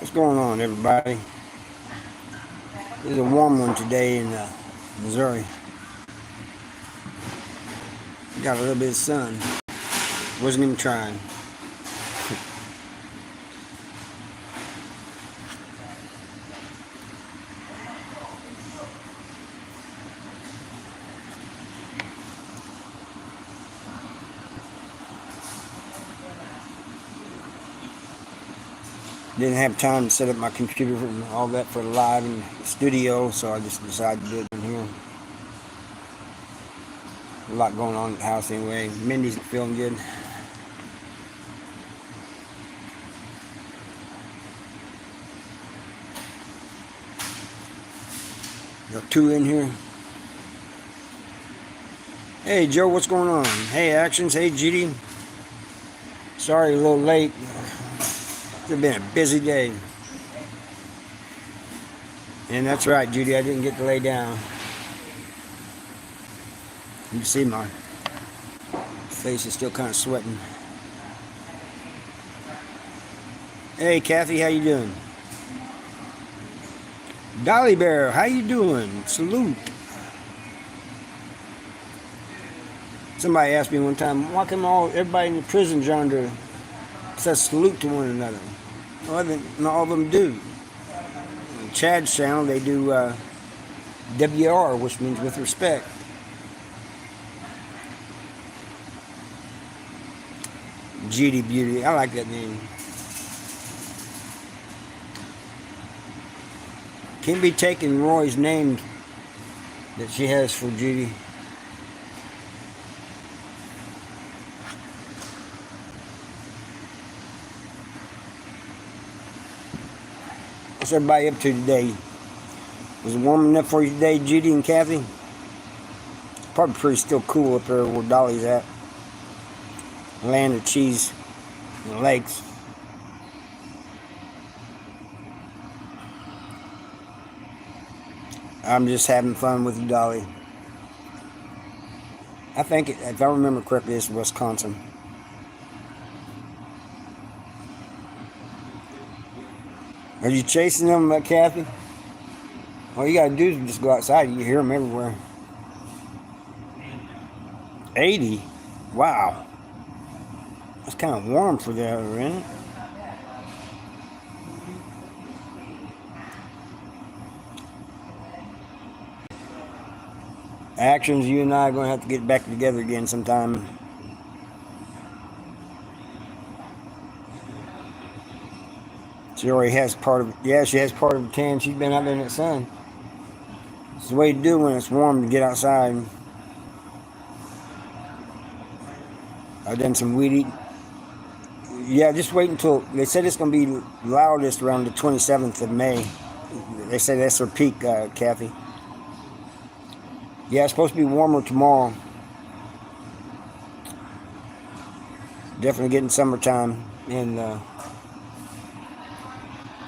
What's going on, everybody? It's a warm one today in Missouri. Got a little bit of sun. Wasn't even trying. Didn't have time to set up my computer and all that for the live in the studio, so I just decided to do it in here. A lot going on at the house anyway. Mindy's feeling good. Got two in here. Hey Joe, what's going on? Hey Actions, hey GD. Sorry a little late. It's been a busy day. And that's right, Judy, I didn't get to lay down. You can see my face is still kind of sweating. Hey Kathy, how you doing? Dolly Bear, how you doing? Salute. Somebody asked me one time, why come everybody in the prison genre says salute to one another? Well, not all of them do. In Chad's channel, they do WR, which means with respect. Judy Beauty, I like that name. Can't be taking Roy's name that she has for Judy. What's everybody up to today? Was it warm enough for you today, Judy and Kathy? Probably pretty still cool up there where Dolly's at. Land of cheese and lakes. I'm just having fun with you, Dolly. I think, if I remember correctly, it's Wisconsin. Are you chasing them, Kathy? All you gotta do is just go outside. You hear them everywhere. 80? Wow. That's kind of warm for that, isn't it? Actions, you and I are going to have to get back together again sometime. She already has part of, she has part of the tan. She's been out there in the sun. It's the way to do when it's warm to get outside. I've done some weed eating. Yeah, just wait until, they said it's going to be loudest around the 27th of May. They say that's their peak, Kathy. Yeah, it's supposed to be warmer tomorrow. Definitely getting summertime, and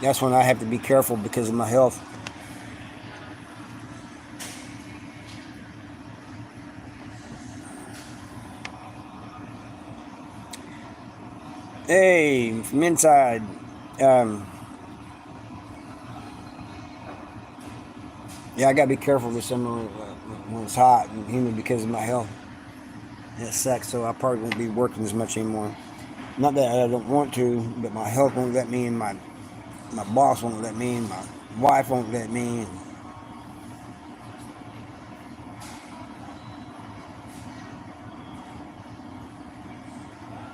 that's when I have to be careful because of my health. Hey, from inside. Yeah, I gotta be careful this summer when it's hot and humid because of my health. It sucks, so I probably won't be working as much anymore. Not that I don't want to, but my health won't let me, and my boss won't let me, and my wife won't let me.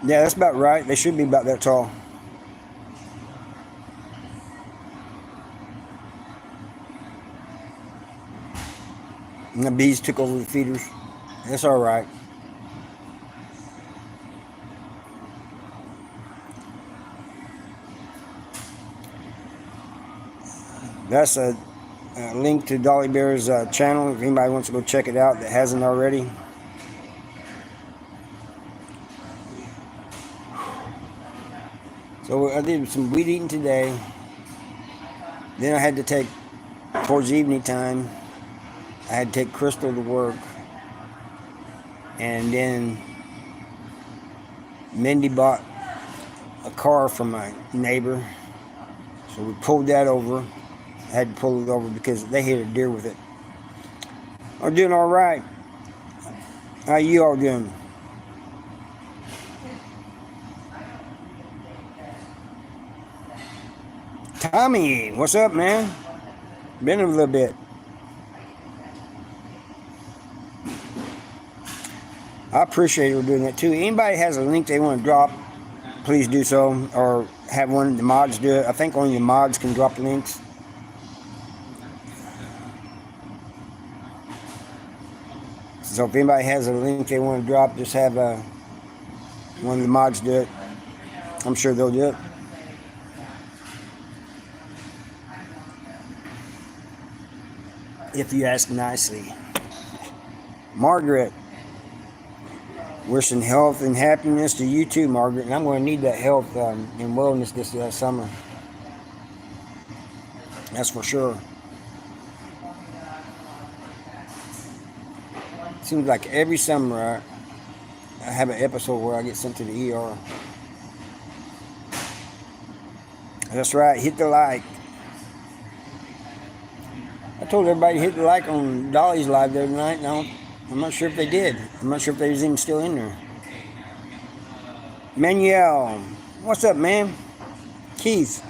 Yeah, that's about right. They should be about that tall. And the bees took over the feeders. That's all right. That's a link to Dolly Bear's channel if anybody wants to go check it out that hasn't already. So I did some weed eating today. Then I had to take, towards evening time, I had to take Crystal to work. And then Mindy bought a car from my neighbor. So we pulled that over. I had to pull it over because they hit a deer with it. I'm doing all right. How you all doing? Tommy, what's up, man? Been a little bit. I appreciate you doing that too. Anybody has a link they want to drop, please do so, or have one of the mods do it. I think only the mods can drop links. So if anybody has a link they want to drop, just have one of the mods do it. I'm sure they'll do it. If you ask nicely. Margaret, wishing health and happiness to you too, Margaret. And I'm going to need that health and wellness this summer. That's for sure. Seems like every summer I have an episode where I get sent to the ER. That's right, hit the like. I told everybody to hit the like on Dolly's live the other night. Now, I'm not sure if they did. I'm not sure if they was even still in there. Manuel, what's up, man? Keith.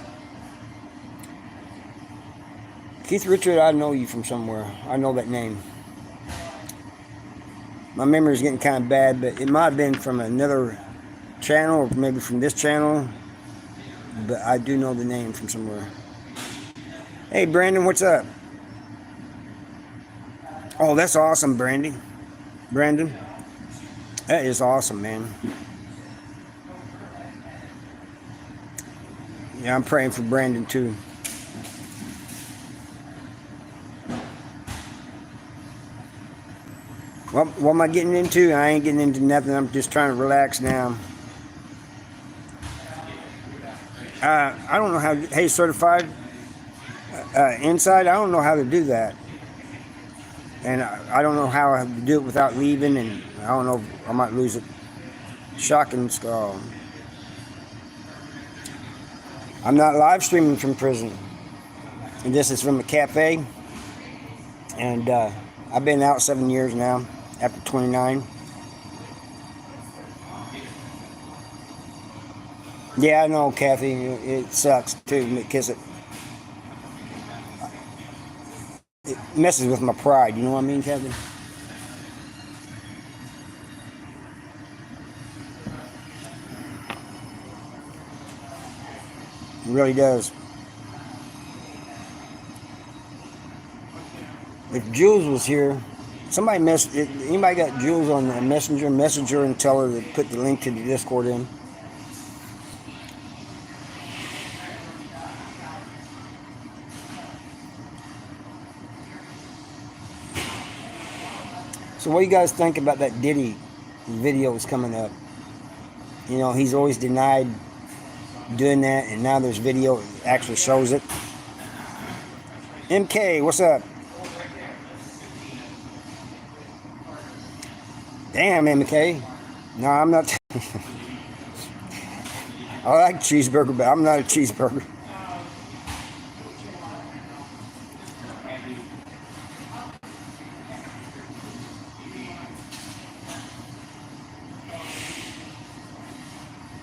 Keith Richard, I know you from somewhere. I know that name. My memory is getting kind of bad, but it might have been from another channel, or maybe from this channel. But I do know the name from somewhere. Hey, Brandon, what's up? Oh, that's awesome, Brandon. That is awesome, man. Yeah, I'm praying for Brandon too. What am I getting into? I ain't getting into nothing. I'm just trying to relax now. I don't know how. Hey, certified inside. I don't know how to do that, and I don't know how I have to do it without leaving. And I don't know. I might lose it. Shocking skull. I'm not live streaming from prison, and this is from a cafe. And I've been out 7 years now. After 29. Yeah, I know, Kathy. It sucks too because it messes with my pride. You know what I mean, Kathy? It really does. If Jules was here, anybody got Jules on the messenger and tell her to put the link to the Discord in. So what do you guys think about that Diddy videos coming up? You know, he's always denied doing that, and now there's video that actually shows it. MK, what's up? Damn, MK. No, I'm not. I like cheeseburger, but I'm not a cheeseburger.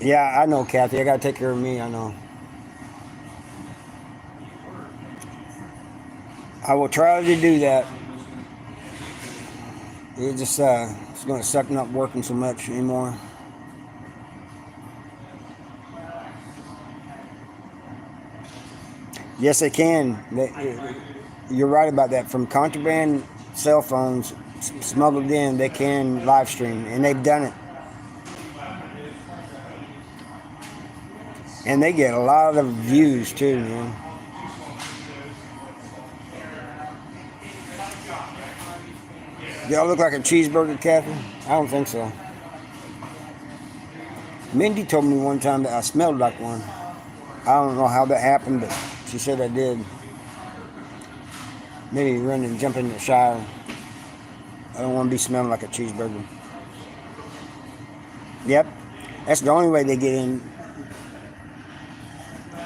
Yeah, I know, Kathy. I gotta take care of me. I know. I will try to do that. It just it's gonna suck not working so much anymore. Yes, they can. You're right about that. From contraband cell phones smuggled in, they can live stream, and they've done it. And they get a lot of views too, man. Do I look like a cheeseburger, Kathy? I don't think so. Mindy told me one time that I smelled like one. I don't know how that happened, but she said I did. Maybe run and jump in the shower. I don't want to be smelling like a cheeseburger. Yep. That's the only way they get in.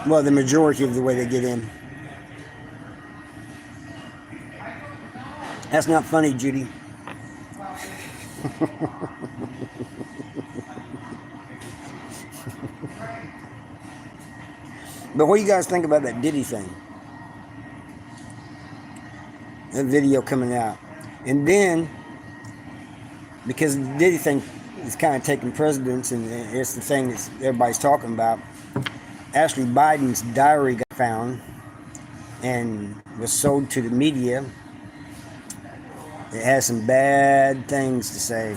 Well, the majority of the way they get in. That's not funny, Judy. But what do you guys think about that Diddy thing? That video coming out. And then, because the Diddy thing is kind of taking precedence, and it's the thing that everybody's talking about, Ashley Biden's diary got found and was sold to the media. It has some bad things to say.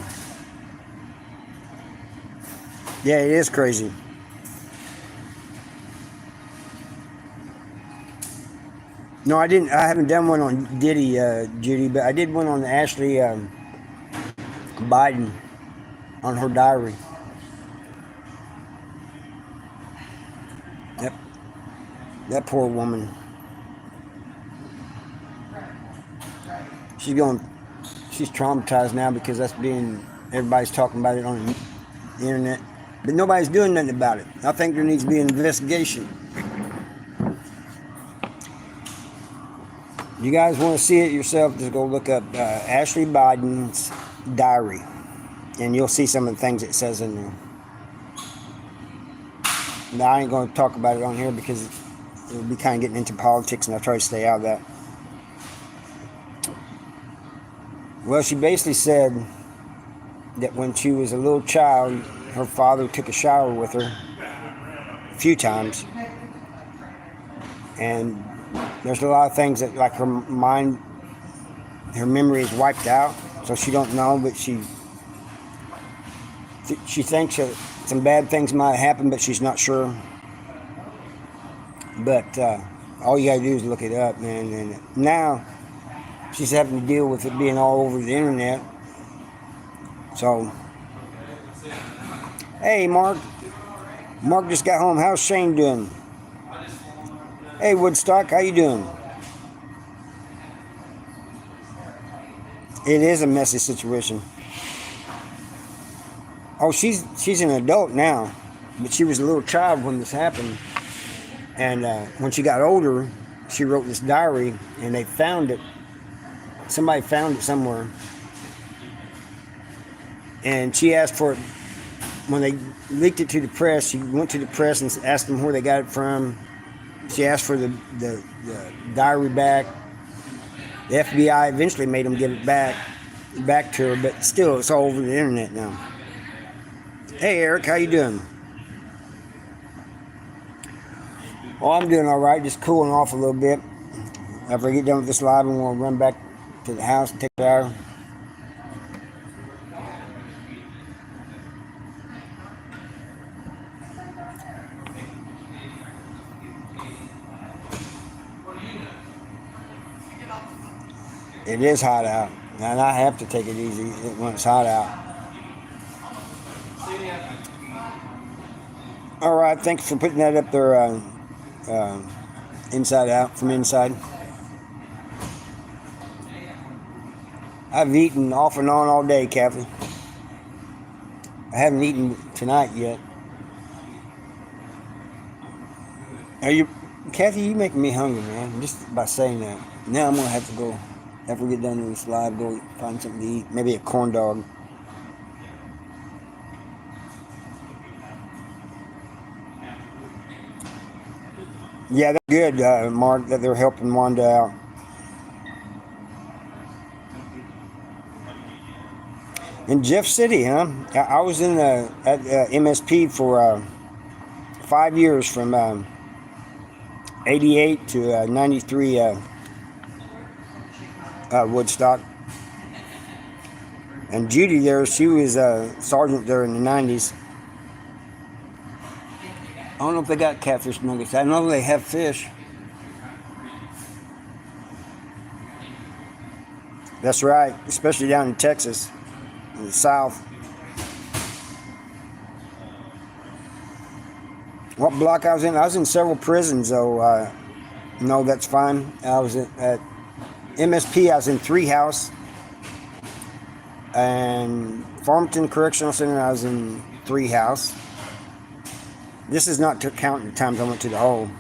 Yeah, it is crazy. No, I didn't. I haven't done one on Diddy, Judy, but I did one on Ashley Biden on her diary. Yep. That poor woman. She's traumatized now because everybody's talking about it on the internet. But nobody's doing nothing about it. I think there needs to be an investigation. You guys want to see it yourself, just go look up Ashley Biden's diary. And you'll see some of the things it says in there. Now, I ain't going to talk about it on here because it'll be kind of getting into politics, and I'll try to stay out of that. Well, she basically said that when she was a little child, her father took a shower with her a few times. And there's a lot of things that, like, her memory is wiped out, so she don't know, but she thinks that some bad things might happen, but she's not sure. But all you gotta do is look it up, man. And now she's having to deal with it being all over the internet. So, hey, Mark just got home. How's Shane doing? Hey, Woodstock, how you doing? It is a messy situation. Oh, she's an adult now, but she was a little child when this happened. And when she got older, she wrote this diary, and they found it. Somebody found it somewhere. And she asked for it. When they leaked it to the press, she went to the press and asked them where they got it from. She asked for the diary back. The FBI eventually made them give it back to her, but still, it's all over the internet now. Hey, Eric, how you doing? Well, I'm doing all right, just cooling off a little bit. After I get done with this live, I'm going to run back to the house and take a shower. It is hot out, and I have to take it easy when it's hot out. All right, thanks for putting that up there, inside out, from inside. I've eaten off and on all day, Kathy. I haven't eaten tonight yet. Kathy, you making me hungry, man, just by saying that. Now I'm going to have to go, after we get done with this live, go find something to eat. Maybe a corn dog. Yeah, that's good, Mark, that they're helping Wanda out. In Jeff City, huh? I was at MSP for 5 years, from 88 to 93 Woodstock. And Judy there, she was a sergeant there in the 90s. I don't know if they got catfish nuggets. I know they have fish. That's right, especially down in Texas, in the South. What block I was in? I was in several prisons, though. No, that's fine. I was at MSP. I was in 3 House, and Farmington Correctional Center. I was in 3 House. This is not to count the times I went to the hole.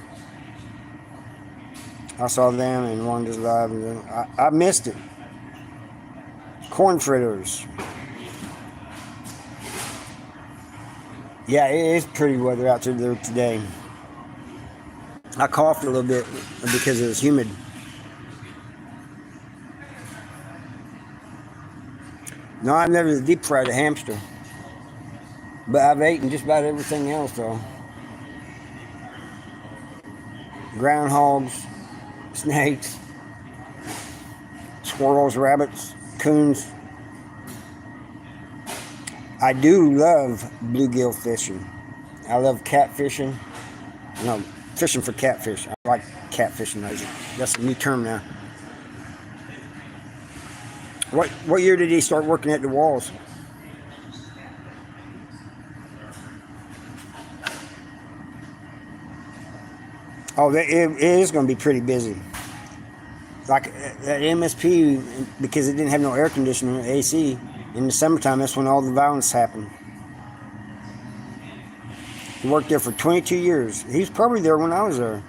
I saw them and wanted to live. And I missed it. Corn fritters. Yeah, it is pretty weather out there today. I coughed a little bit because it was humid. No, I've never deep fried a hamster. But I've eaten just about everything else though. Groundhogs, snakes, squirrels, rabbits, coons. I do love bluegill fishing. I love catfishing. No, fishing for catfish. I like catfishing. That's a new term now. What year did he start working at the walls? Oh, it is going to be pretty busy. Like at MSP, because it didn't have no air conditioning or AC, in the summertime, that's when all the violence happened. He worked there for 22 years. He was probably there when I was there.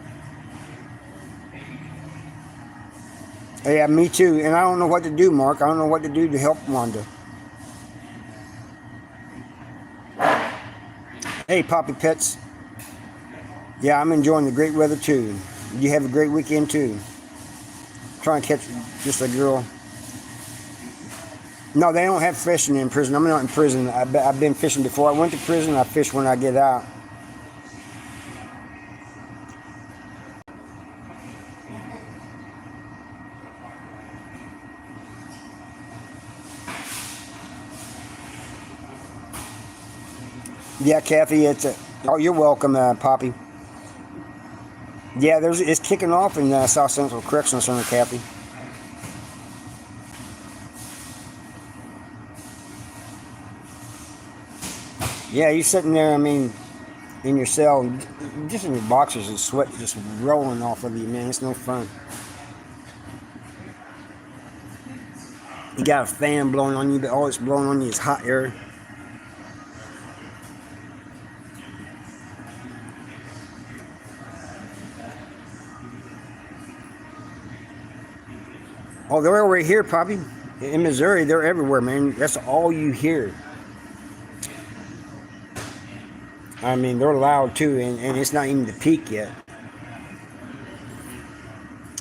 Yeah, me too. And I don't know what to do, Mark. I don't know what to do to help Wanda. Hey, Poppy Pets. Yeah, I'm enjoying the great weather too. You have a great weekend too. Try and catch just a girl. No, they don't have fishing in prison. I'm not in prison. I've been fishing before. I went to prison. I fish when I get out. Yeah, Kathy, oh, you're welcome, Poppy. Yeah, it's kicking off in South Central Correctional Center, Kathy. Yeah, you're sitting there, I mean, in your cell, just in your boxers and sweat just rolling off of you, man. It's no fun. You got a fan blowing on you, but all it's blowing on you is hot air. Oh, they're over here, Poppy. In Missouri, they're everywhere, man. That's all you hear. I mean, they're loud too, and it's not even the peak yet.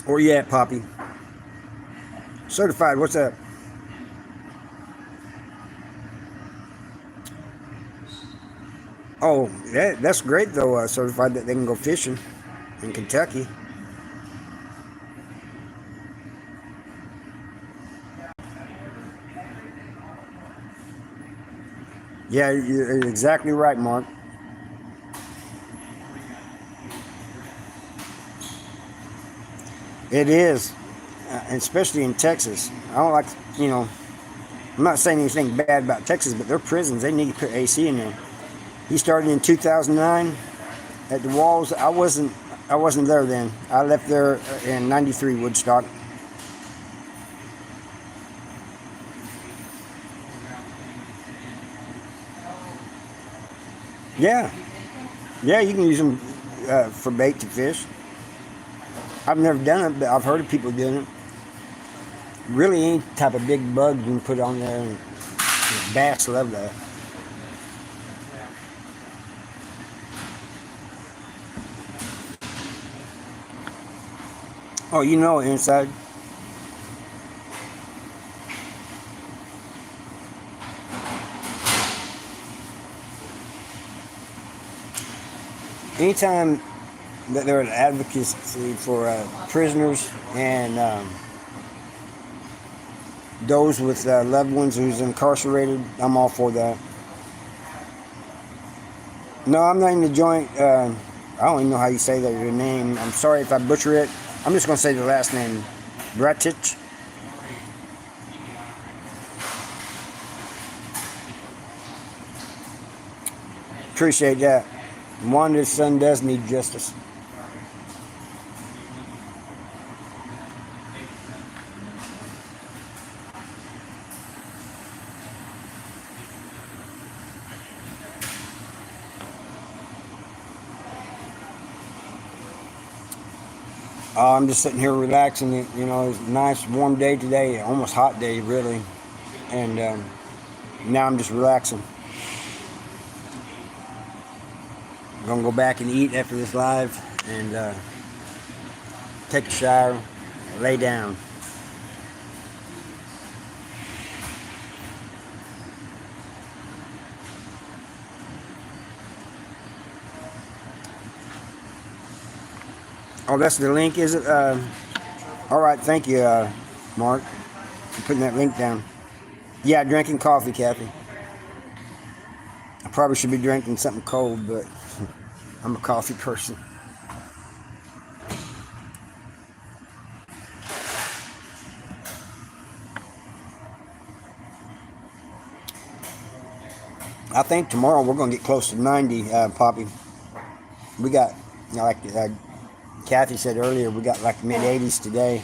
Where you at, Poppy? Certified, what's up? Oh, that's great though, certified that they can go fishing in Kentucky. Yeah, you're exactly right, Mark. It is, especially in Texas. I don't like, I'm not saying anything bad about Texas, but their prisons, they need to put AC in there. He started in 2009 at the walls. I wasn't there then. I left there in '93, Woodstock. Yeah, yeah, you can use them for bait to fish. I've never done it, but I've heard of people doing it. Really, any type of big bug you can put on there, and bass love that. Oh, inside. Anytime that they're an advocacy for prisoners and those with loved ones who's incarcerated, I'm all for that. No, I'm not in the joint. I don't even know how you say that, your name. I'm sorry if I butcher it. I'm just going to say the last name. Bratich. Appreciate that. Wanda's son does need justice. I'm just sitting here relaxing. You know, it's a nice warm day today, almost hot day, really. And now I'm just relaxing. I'm going to go back and eat after this live and take a shower, lay down. Oh, that's the link, is it? All right, thank you, Mark, for putting that link down. Yeah, drinking coffee, Kathy. I probably should be drinking something cold, but I'm a coffee person. I think tomorrow we're going to get close to 90, Poppy. We got, you know, like Kathy said earlier, we got like mid 80s today.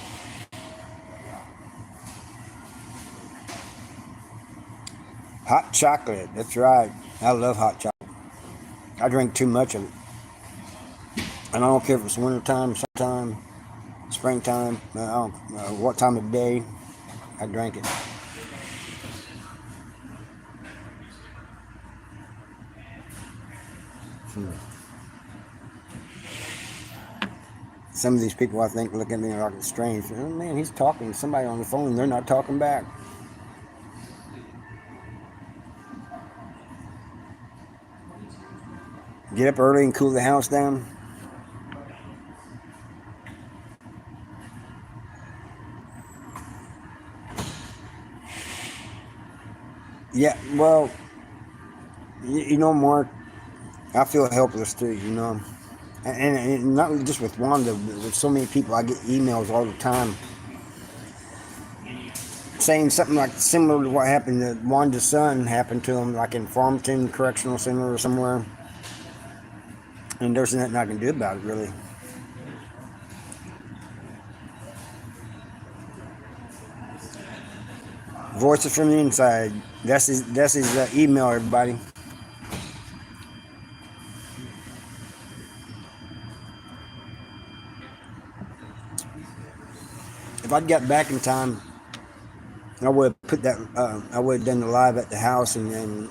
Hot chocolate, that's right. I love hot chocolate. I drink too much of it. And I don't care if it's wintertime, summertime, springtime, I don't what time of day, I drink it. Some of these people, I think, look at me like it's strange. Oh, man, he's talking to somebody on the phone, and they're not talking back. Get up early and cool the house down. Yeah, well, you know, Mark, I feel helpless too, you know. And not just with Wanda, but with so many people. I get emails all the time saying something like similar to what happened to Wanda's son happened to him, like in Farmington Correctional Center or somewhere. And there's nothing I can do about it, really. Voices from the inside. That's his email, everybody. If I'd got back in time, I would have put that. I would have done the live at the house and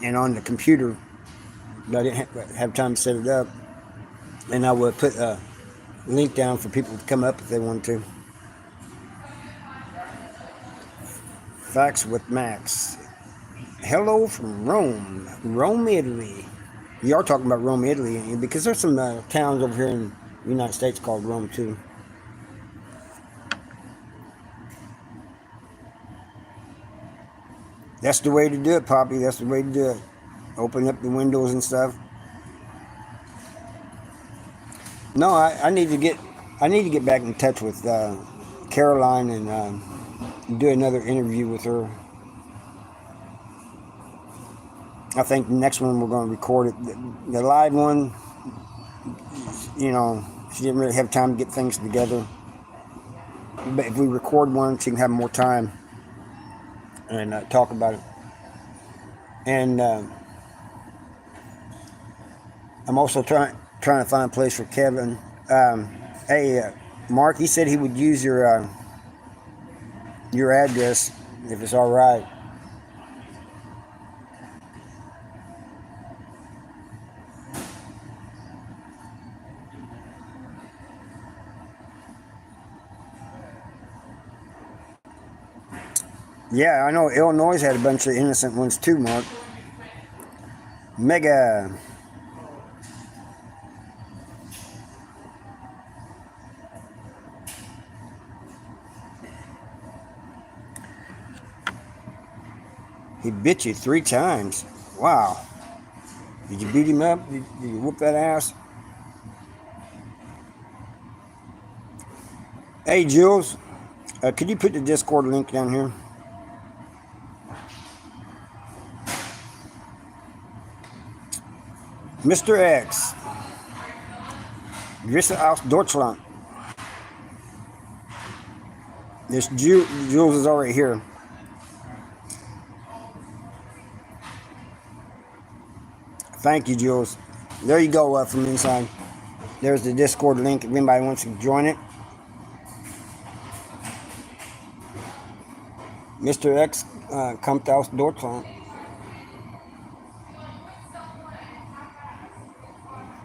on the computer, but I didn't have time to set it up. And I would put a link down for people to come up if they wanted to. Facts with Max. Hello from Rome, Italy. You are talking about Rome, Italy, because there's some towns over here in the United States called Rome too. That's the way to do it, Poppy. That's the way to do it. Open up the windows and stuff. No, I need to get back in touch with Caroline and do another interview with her. I think the next one we're going to record it. The live one, you know, she didn't really have time to get things together. But if we record one, she can have more time and talk about it. And I'm also trying to find a place for Kevin. Hey, Mark, he said he would use your address if it's all right. Yeah, I know Illinois had a bunch of innocent ones too, Mark. Mega. He bit you 3 times. Wow. Did you beat him up? Did you whoop that ass? Hey, Jules, could you put the Discord link down here? Mr. X. Grüße aus Deutschland. This Jules is already here. Thank you, Jules. There you go, from inside. There's the Discord link if anybody wants to join it. Mr. X kommt aus Deutschland.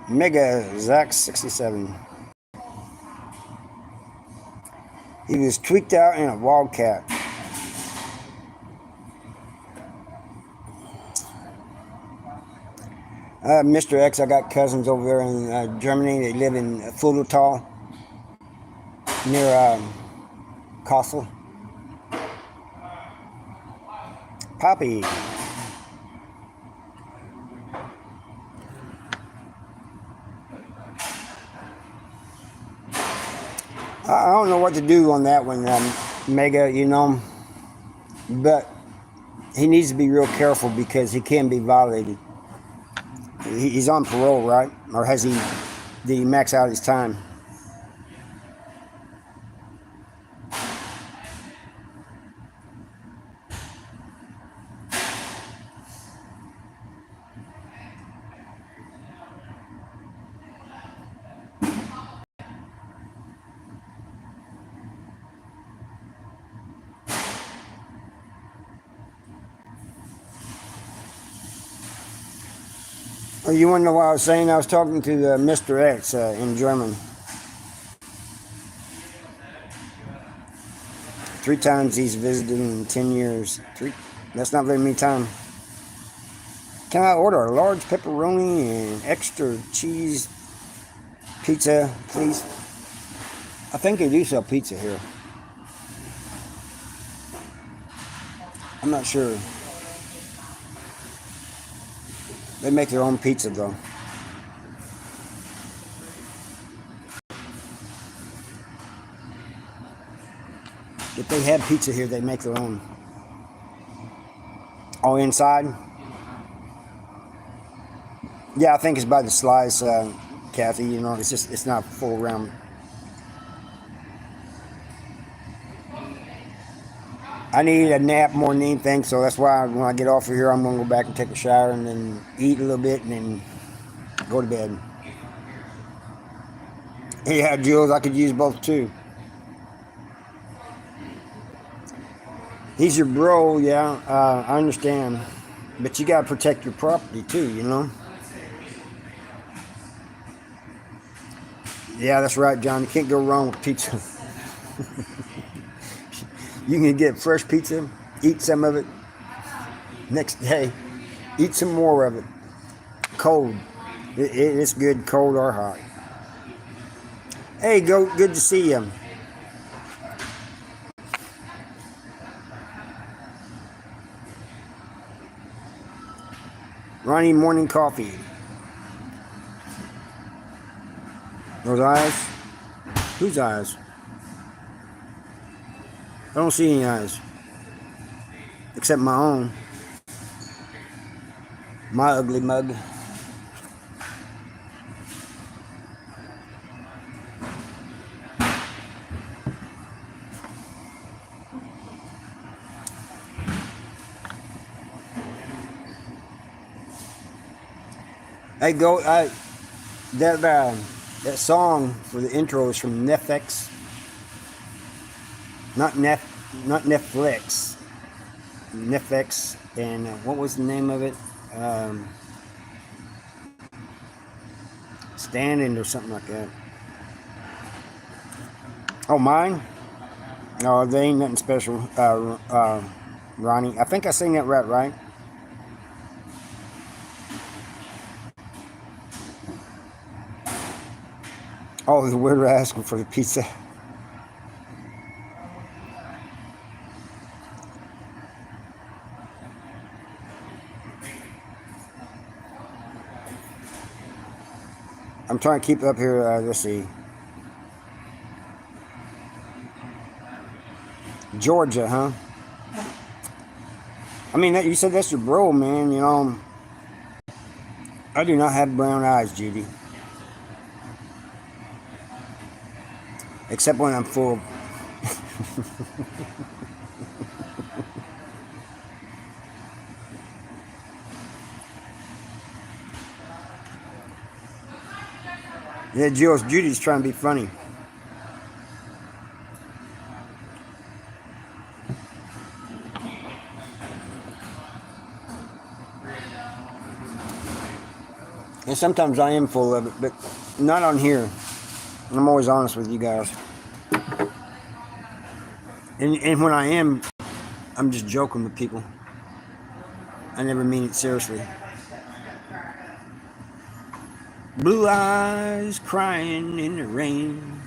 Mega Zach 67. He was tweaked out in a wildcat. Mr. X, I got cousins over there in Germany. They live in Fullertal, near Kassel. Poppy. I don't know what to do on that one, Mega, you know, but he needs to be real careful because he can be violated. He's on parole, right? Or did he max out his time? Oh, you want to know what I was saying? I was talking to Mr. X in German. 3 times he's visited in 10 years. That's not very many times. Can I order a large pepperoni and extra cheese pizza, please? I think they do sell pizza here. I'm not sure. They make their own pizza though. If they have pizza here, they make their own. Oh, inside? Yeah, I think it's by the slice, Kathy. You know, it's not full round. I need a nap more than anything, so that's why when I get off of here, I'm going to go back and take a shower and then eat a little bit and then go to bed. Yeah, Jules, I could use both too. He's your bro, yeah, I understand. But you got to protect your property too, you know? Yeah, that's right, John. You can't go wrong with pizza. You can get fresh pizza, eat some of it. Next day, eat some more of it. Cold. It's good, cold or hot. Hey, good to see you. Ronnie, morning coffee. Those eyes? Whose eyes? I don't see any eyes. Except my own. My ugly mug. Hey, that song for the intro is from Netflix. Not Netflix. Netflix, and what was the name of it? Standing or something like that. Oh, mine? No, they ain't nothing special. Ronnie, I think I sang that right? Oh, we're asking for the pizza. I'm trying to keep up here. Let's see. Georgia, huh? I mean, you said that's your bro, man. You know, I do not have brown eyes, Judy. Except when I'm full. Yeah, Judy's trying to be funny. And sometimes I am full of it, but not on here. I'm always honest with you guys. And when I am, I'm just joking with people. I never mean it seriously. Blue eyes crying in the rain.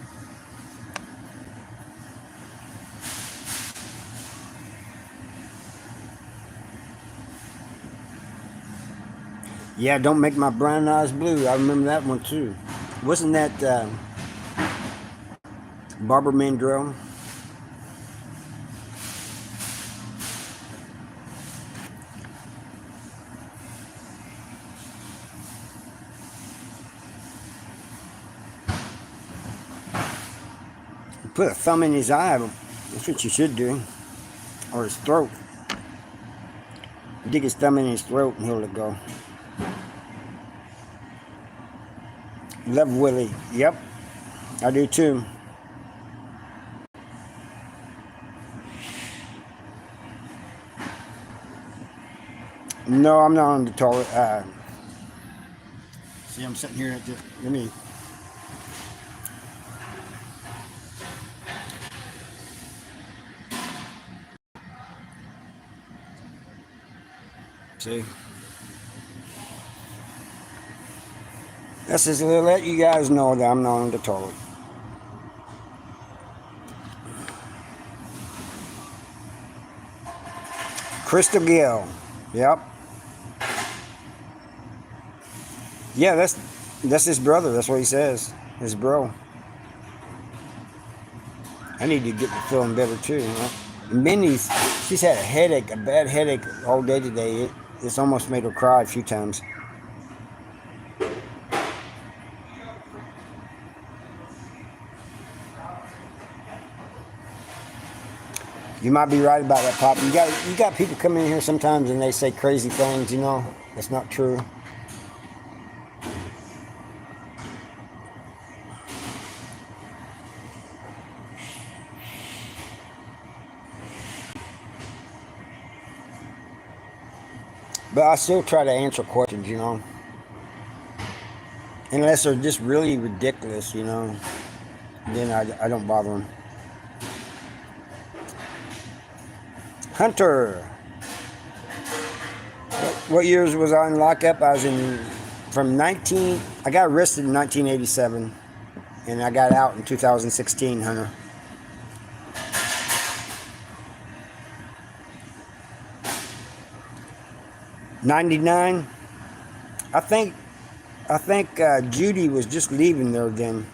Yeah, don't make my brown eyes blue. I remember that one too. Wasn't that Barbara Mandrell? Put a thumb in his eye. That's what you should do. Or his throat. Dig his thumb in his throat and he'll let go. Love Willie. Yep. I do too. No, I'm not on the toilet. See, I'm sitting here at the... Let me... See? That's just to let you guys know that I'm not on the toilet. Crystal Gill. Yep. Yeah, that's his brother. That's what he says. His bro. I need to get feeling better too. You know? Minnie's, she's had a headache, a bad headache all day today. It's almost made her cry a few times. You might be right about that, Pop. You got people come in here sometimes and they say crazy things. You know, that's not true. But I still try to answer questions, you know. Unless they're just really ridiculous, you know. Then I don't bother them. Hunter. What years was I in lockup? I was I got arrested in 1987. And I got out in 2016, Hunter. '99. I think Judy was just leaving there then.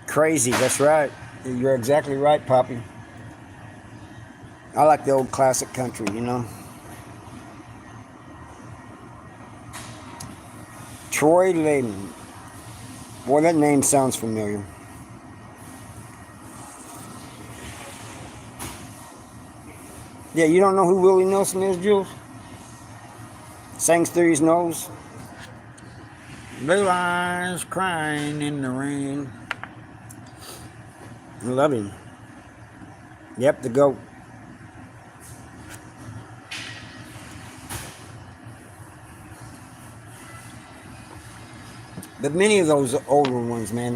Crazy, that's right. You're exactly right, Poppy. I like the old classic country, you know. Troy Layman. Boy, that name sounds familiar. Yeah, you don't know who Willie Nelson is, Jules? Sings through his nose. Blue eyes crying in the rain. I love him. Yep, the GOAT. But many of those older ones, man,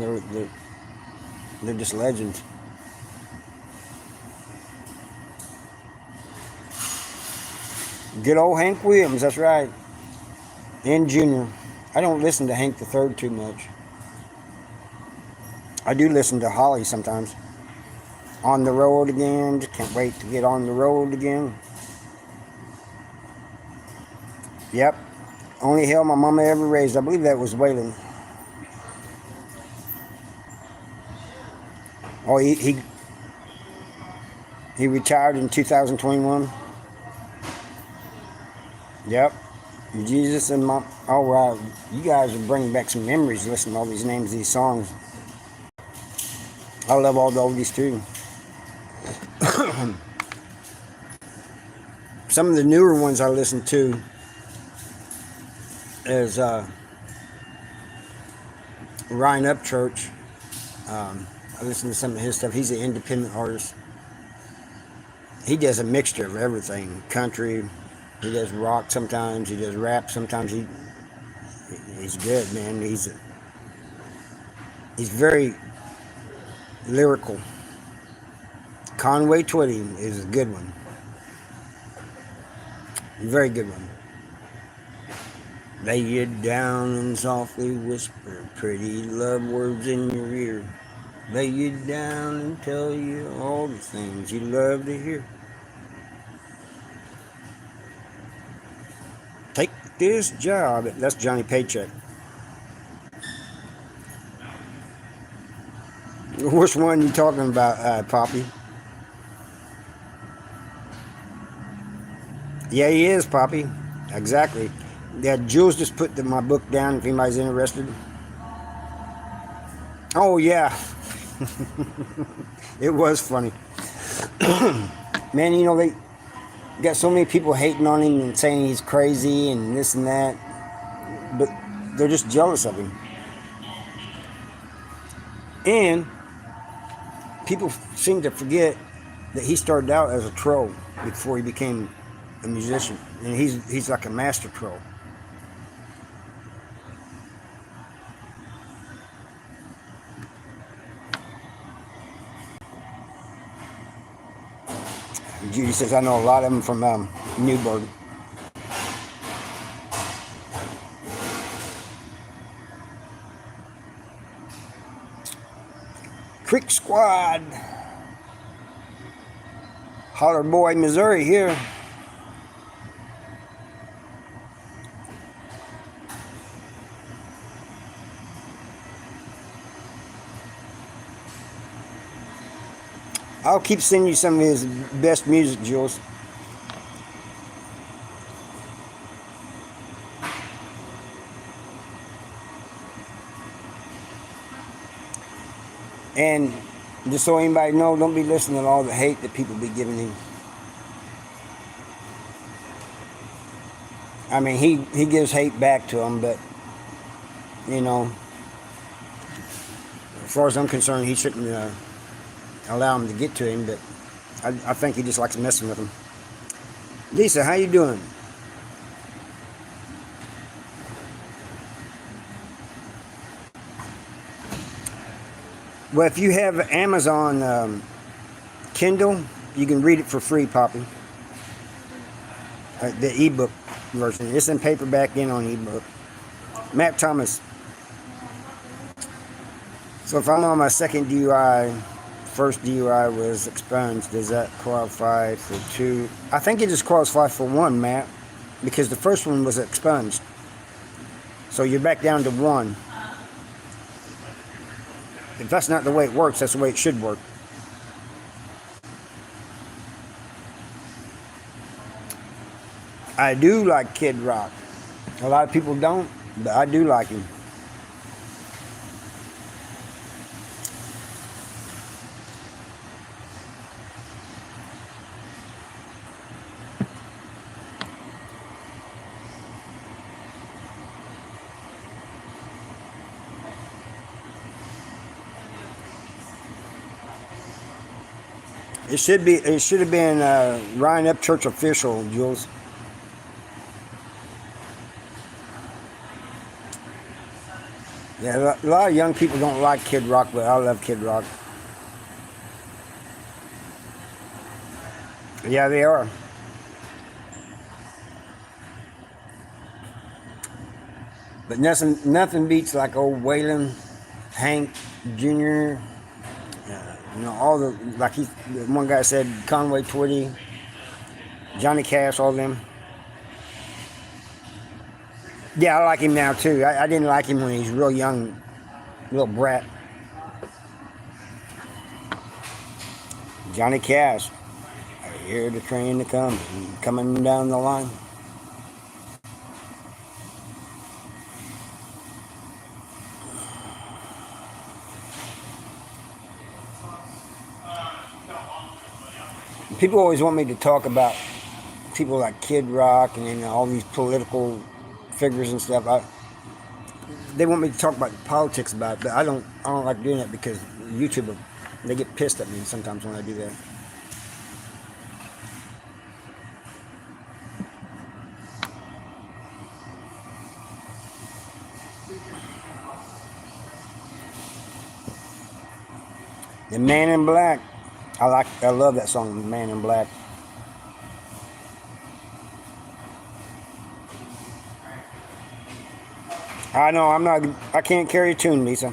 they're just legends. Good old Hank Williams, that's right. And Junior. I don't listen to Hank the Third too much. I do listen to Holly sometimes. On the road again. Just can't wait to get on the road again. Yep. Only hell my mama ever raised. I believe that was Waylon. Oh, he retired in 2021. Yep. Jesus and Mom. All right. You guys are bringing back some memories listening to all these names, these songs. I love all the oldies too. Some of the newer ones I listen to, is Ryan Upchurch. I listen to some of his stuff. He's an independent artist. He does a mixture of everything. Country. He does rock sometimes. He does rap sometimes. He's good, man. He's very lyrical. Conway Twitty is a good one. Very good one. Lay you down and softly whisper pretty love words in your ear. Lay you down and tell you all the things you love to hear. Take this job. That's Johnny Paycheck. Which one you talking about, Poppy? Yeah, he is, Poppy. Exactly. Yeah, Jules just put my book down if anybody's interested. Oh, yeah. It was funny. Man, they got so many people hating on him and saying he's crazy and this and that. But they're just jealous of him. And people seem to forget that he started out as a troll before he became a musician. And he's like a master troll. Judy says, I know a lot of them from Newburgh. Creek Squad. Holler Boy, Missouri here. I'll keep sending you some of his best music, Jules. And just so anybody knows, don't be listening to all the hate that people be giving him. I mean, he gives hate back to them, but, as far as I'm concerned, he shouldn't allow him to get to him, but I think he just likes messing with him. Lisa, how you doing? Well, if you have Amazon Kindle, you can read it for free, Poppy. The ebook version. It's in paperback and on ebook. Matt Thomas. So if I'm on my second DUI, first DUI was expunged, does that qualify for two? I think it just qualifies for one, Matt, because the first one was expunged. So you're back down to one. If that's not the way it works, that's the way it should work. I do like Kid Rock. A lot of people don't, but I do like him. It should have been Ryan Upchurch official, Jules. Yeah, a lot of young people don't like Kid Rock, but I love Kid Rock. Yeah, they are. But nothing beats like old Waylon, Hank Jr., all the, like one guy said, Conway Twitty, Johnny Cash, all them. Yeah, I like him now too. I didn't like him when he was real young, little brat. Johnny Cash, I hear the train to come, coming down the line. People always want me to talk about people like Kid Rock and all these political figures and stuff. They want me to talk about politics about it, but I don't like doing that because YouTube, they get pissed at me sometimes when I do that. The Man in Black. I love that song, The Man in Black. I know, I can't carry a tune, Lisa.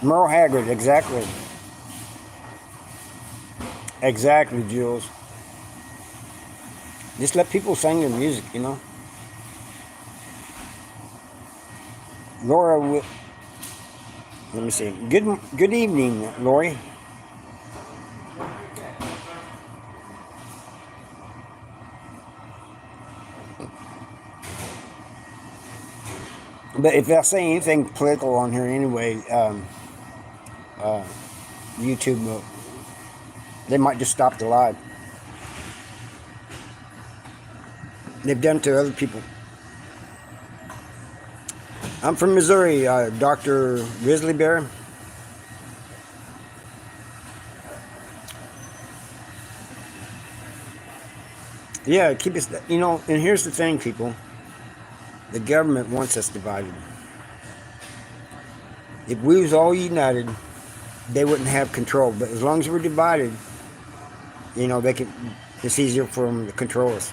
Merle Haggard, exactly. Exactly, Jules. Just let people sing their music, you know. Laura, let me see. Good evening, Lori. But if I say anything political on here anyway, YouTube, they might just stop the live. They've done to other people. I'm from Missouri, Dr. Grizzly Bear. Yeah, keep us, you know, and here's the thing, people. The government wants us divided. If we was all united, they wouldn't have control. But as long as we're divided, you know, it's easier for them to control us.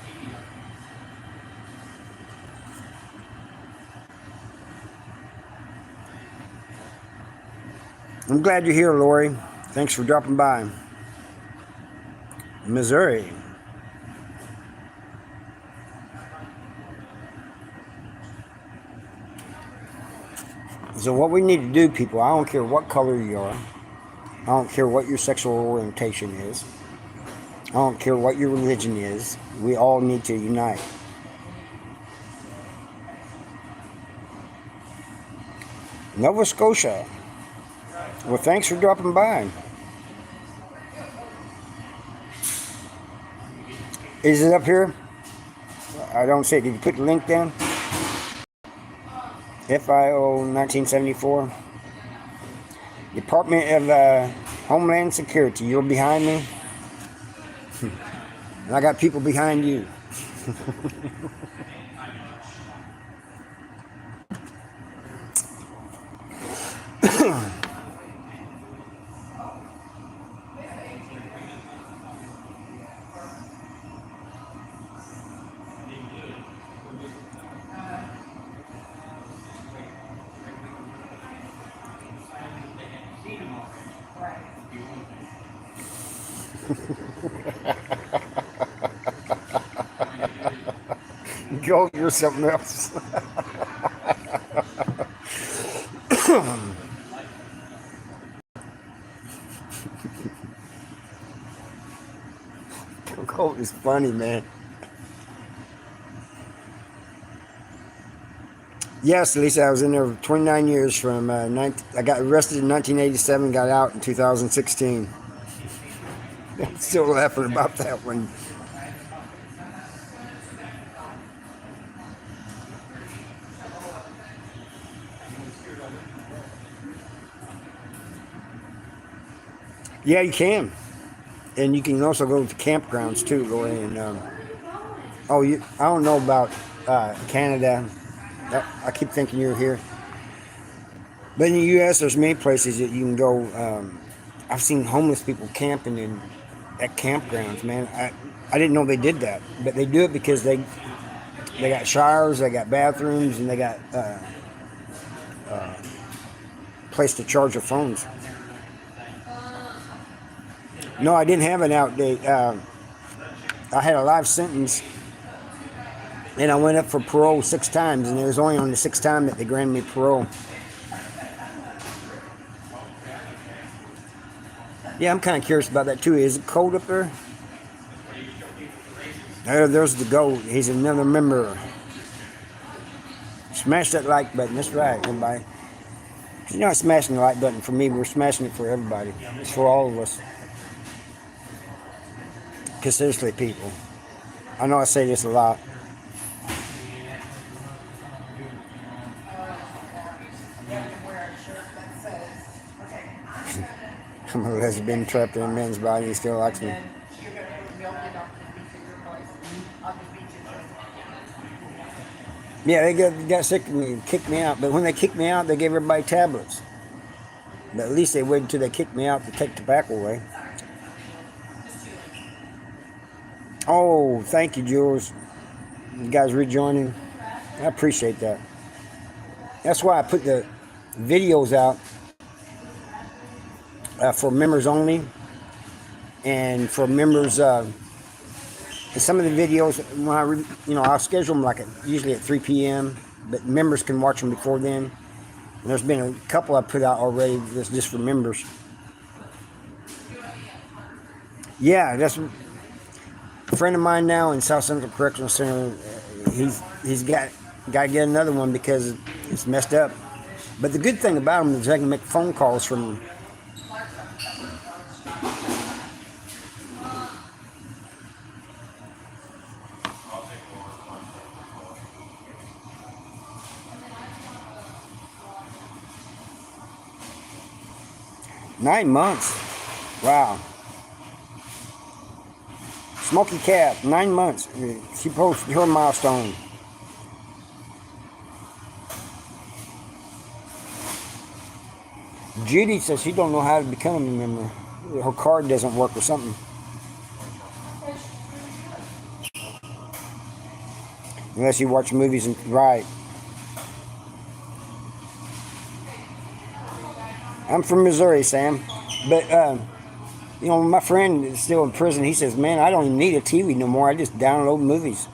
I'm glad you're here, Lori. Thanks for dropping by. Missouri. So what we need to do, people, I don't care what color you are. I don't care what your sexual orientation is. I don't care what your religion is. We all need to unite. Nova Scotia. Well, thanks for dropping by. Is it up here? I don't see it. Did you put the link down? FIO 1974. Department of Homeland Security. You're behind me. And I got people behind you. Go, you're something else. Colt is funny, man. Yes, Lisa, I was in there for 29 years from I got arrested in 1987, got out in 2016. I'm still laughing about that one. Yeah, you can. And you can also go to campgrounds too, Lori. And I don't know about Canada. I keep thinking you're here. But in the U.S., there's many places that you can go. I've seen homeless people camping at campgrounds, man. I didn't know they did that, but they do it because they got showers, they got bathrooms, and they got place to charge their phones. No, I didn't have an out date. I had a life sentence, and I went up for parole 6 times, and it was only on the 6th time that they granted me parole. Yeah, I'm kind of curious about that too. Is it cold up there? There's the goat. He's another member. Smash that like button. That's right, everybody. You're not smashing the like button for me. We're smashing it for everybody. It's for all of us. Because seriously, people, I know I say this a lot. I'm a lesbian trapped in a man's body. He still likes me. Yeah, they got sick of me and kicked me out. But when they kicked me out, they gave everybody tablets. But at least they waited until they kicked me out to take tobacco away. Oh, thank you, Jules. You guys rejoining. I appreciate that. That's why I put the videos out for members only, and for members. Some of the videos, when I'll schedule them usually at 3 p.m. But members can watch them before then. And there's been a couple I put out already that's just for members. Yeah, that's a friend of mine now in South Central Correctional Center. He's got to get another one because it's messed up. But the good thing about them is they can make phone calls from 9 months. Wow. Smoky Cat, 9 months. She posted her milestone. Judy says she don't know how to become a member. Her card doesn't work or something. Unless you watch movies and right. I'm from Missouri, Sam. But my friend is still in prison. He says, man, I don't even need a TV no more. I just download movies.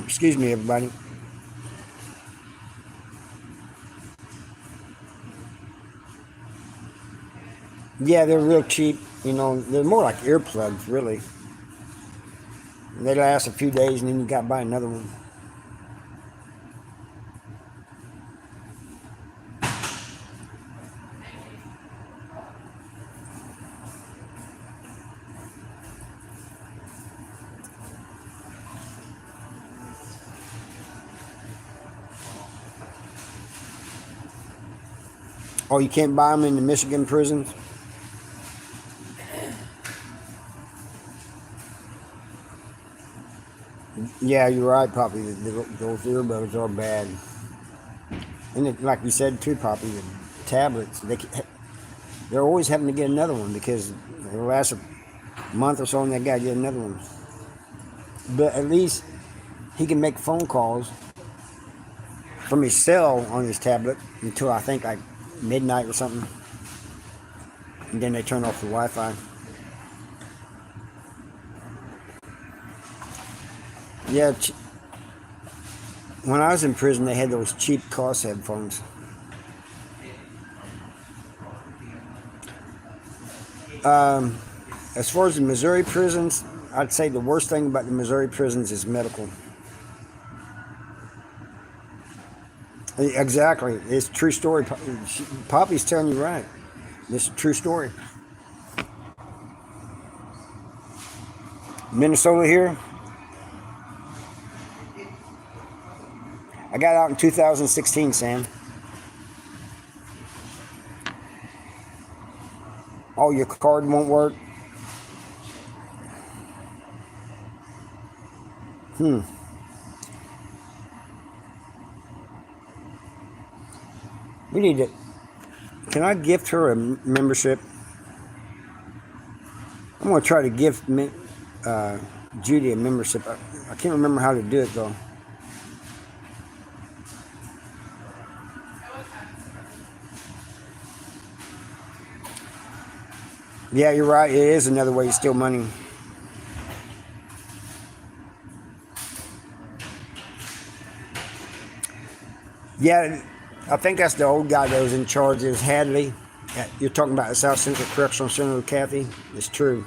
Excuse me, everybody. Yeah, they're real cheap. They're more like earplugs, really. They last a few days, and then you got to buy another one. Oh, you can't buy them in the Michigan prisons? Yeah, you're right, Poppy. Those earbuds are bad. And like you said too, Poppy, the tablets, they're always having to get another one because it'll last a month or so and they got to get another one. But at least he can make phone calls from his cell on his tablet until I think like midnight or something. And then they turn off the Wi-Fi. Yeah, when I was in prison, they had those cheap cost headphones. As far as the Missouri prisons, I'd say the worst thing about the Missouri prisons is medical. Exactly. It's a true story. Poppy's telling you right. It's a true story. Minnesota here. I got out in 2016, Sam. Oh, your card won't work? We need to... Can I gift her a membership? I'm going to try to gift Judy a membership. I can't remember how to do it, though. Yeah, you're right. It is another way to steal money. Yeah, I think that's the old guy that was in charge. It was Hadley. You're talking about the South Central Correctional Center with Kathy? It's true.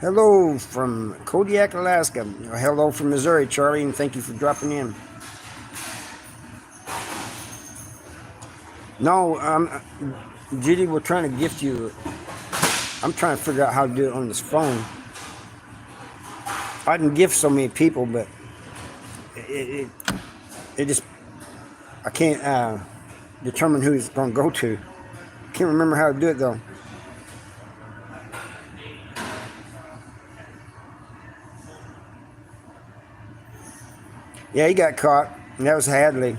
Hello from Kodiak, Alaska. Hello from Missouri, Charlie, and thank you for dropping in. No, Judy, we're trying to gift you. I'm trying to figure out how to do it on this phone. I can gift so many people, but it, it, it just, I can't determine who it's going to go to. Can't remember how to do it though. Yeah, he got caught, and that was Hadley.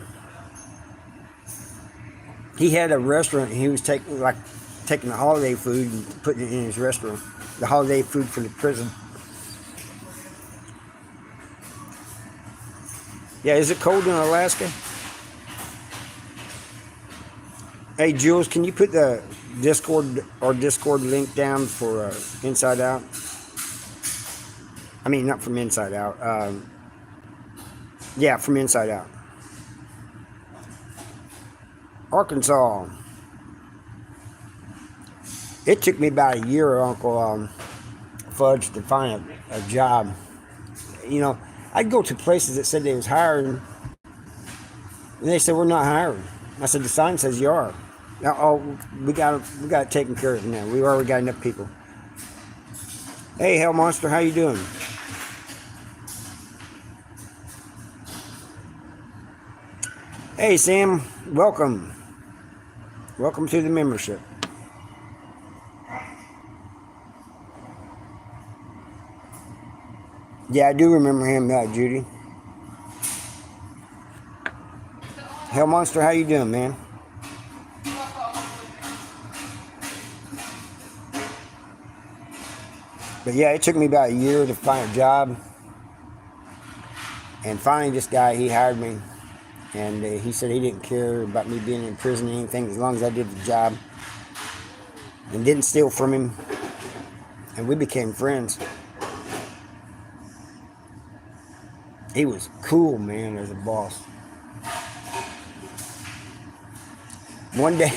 He had a restaurant, and he was taking the holiday food and putting it in his restaurant. The holiday food for the prison. Yeah, is it cold in Alaska? Hey, Jules, can you put the Discord link down for Inside Out? I mean, not from Inside Out. Yeah, from Inside Out. Arkansas. It took me about a year, Uncle Fudge, to find a job. You know, I'd go to places that said they was hiring, and they said we're not hiring. I said the sign says you are. Oh, we got it taken care of now. We already got enough people. Hey, Hell Monster, how you doing? Hey, Sam, welcome. Welcome to the membership. Yeah, I do remember him, Judy. Hell Monster, how you doing, man? But yeah, it took me about a year to find a job. And finally, this guy, he hired me. And he said he didn't care about me being in prison or anything as long as I did the job. And didn't steal from him. And we became friends. He was cool, man, as a boss. One day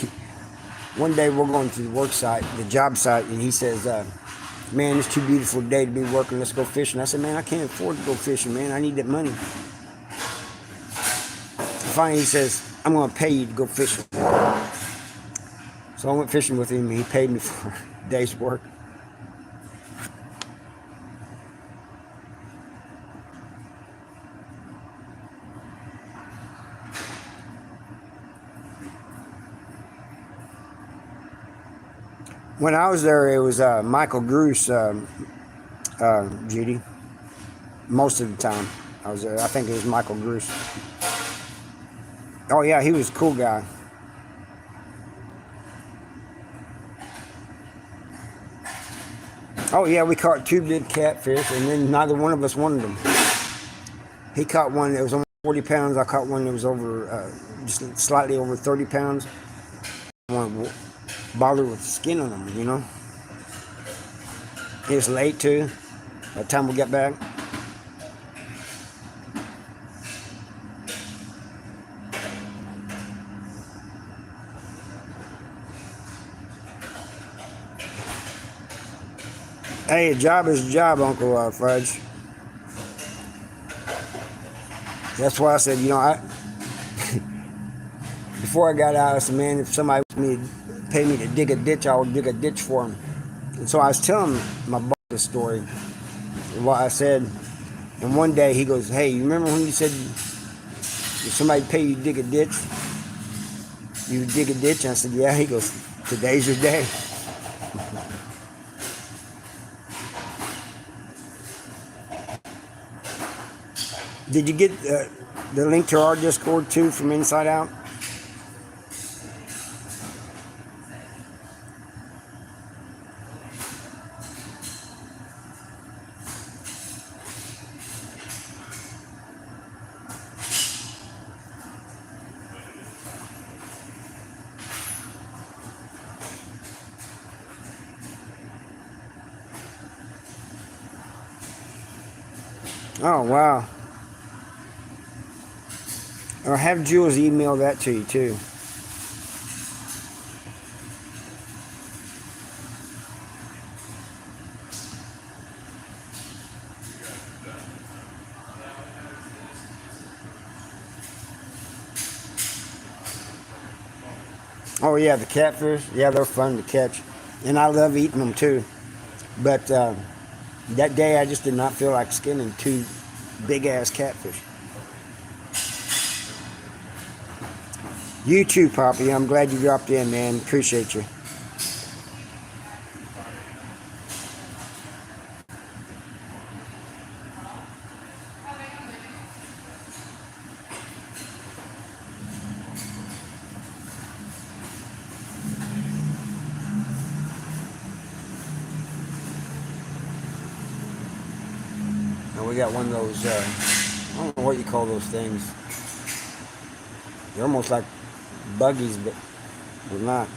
we're going to the work site, the job site, and he says, man, it's too beautiful day to be working. Let's go fishing. I said, man, I can't afford to go fishing, man. I need that money. Finally, he says, I'm going to pay you to go fishing. So I went fishing with him, and he paid me for a day's work. When I was there, it was Michael Gruce, Judy. Most of the time I was there. I think it was Michael Gruce. Oh, yeah, he was a cool guy. Oh, yeah, we caught 2 big catfish, and then neither one of us wanted them. He caught one that was almost 40 pounds. I caught one that was over, just slightly over 30 pounds. I want to bother with the skin on them, you know. It was late, too, by the time we got back. Hey, a job is a job, Uncle Fudge. That's why I said, you know, before I got out, I said, man, if somebody would pay me to dig a ditch, I would dig a ditch for him. And so I was telling my boss this story, what I said, and one day he goes, hey, you remember when you said if somebody pay you to dig a ditch, you dig a ditch? And I said, yeah. He goes, today's your day. Did you get the link to our Discord too from Inside Out? Oh, wow. Or have Jules email that to you too. Oh yeah, the catfish. Yeah, they're fun to catch, and I love eating them too. But that day, I just did not feel like skinning two big ass catfish. You too, Poppy. I'm glad you dropped in, man. Appreciate you. And we got one of those. I don't know what you call those things. They're almost like buggies, but they're not.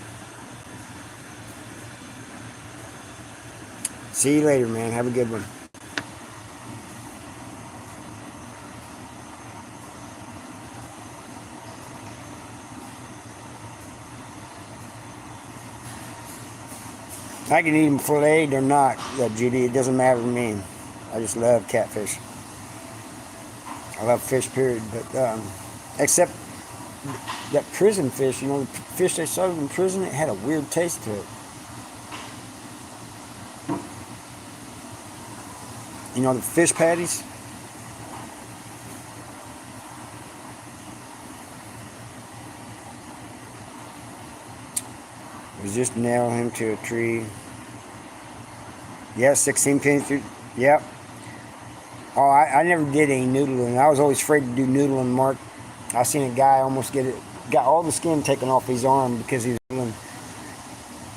See you later, man. Have a good one. I can eat them filleted or not, Judy. It doesn't matter to me. I just love catfish. I love fish, period. But except that prison fish, the fish they served in prison, it had a weird taste to it. The fish patties. Was just nail him to a tree. Yeah, 16 pennies through. Yep. Oh, I never did any noodling. I was always afraid to do noodling, Mark. I seen a guy almost got all the skin taken off his arm because he was noodling.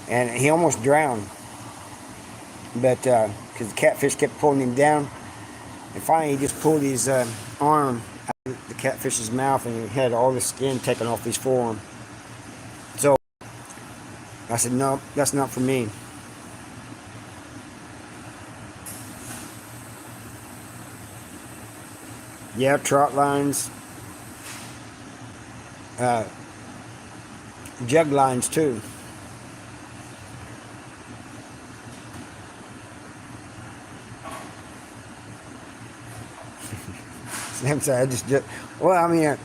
And he almost drowned. But, because the catfish kept pulling him down. And finally he just pulled his arm out of the catfish's mouth and he had all the skin taken off his forearm. So, I said, no, that's not for me. Yeah, trot lines. Jug lines too. I'm sorry, well, I mean,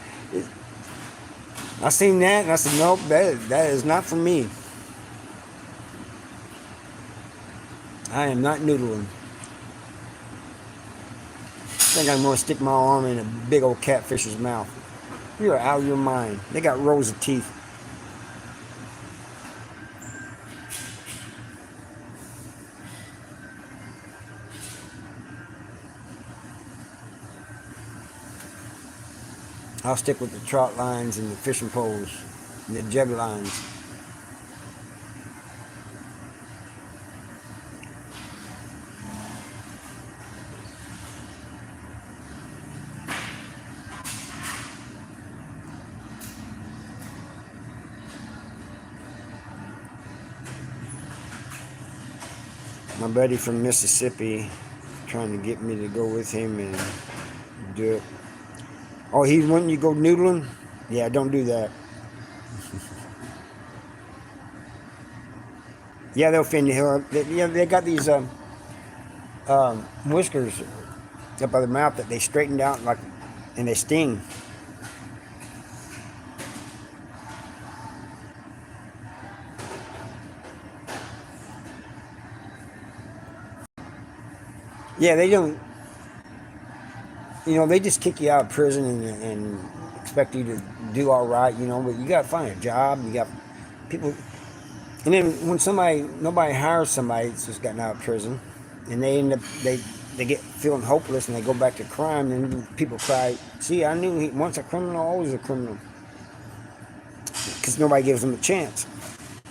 I seen that and I said, nope, that is not for me. I am not noodling. I think I'm going to stick my arm in a big old catfish's mouth. You're out of your mind. They got rows of teeth. I'll stick with the trot lines and the fishing poles and the jug lines. My buddy from Mississippi trying to get me to go with him and do it. Oh, he's wanting you to go noodling? Yeah, don't do that. Yeah, they'll fin you up. They got these whiskers up by the mouth that they straightened out and they sting. Yeah, they don't. They just kick you out of prison and expect you to do all right. But you got to find a job. You got people, and then when nobody hires somebody that's just gotten out of prison, and they end up they get feeling hopeless and they go back to crime, and people cry, "See, I knew once a criminal, always a criminal," because nobody gives them a chance.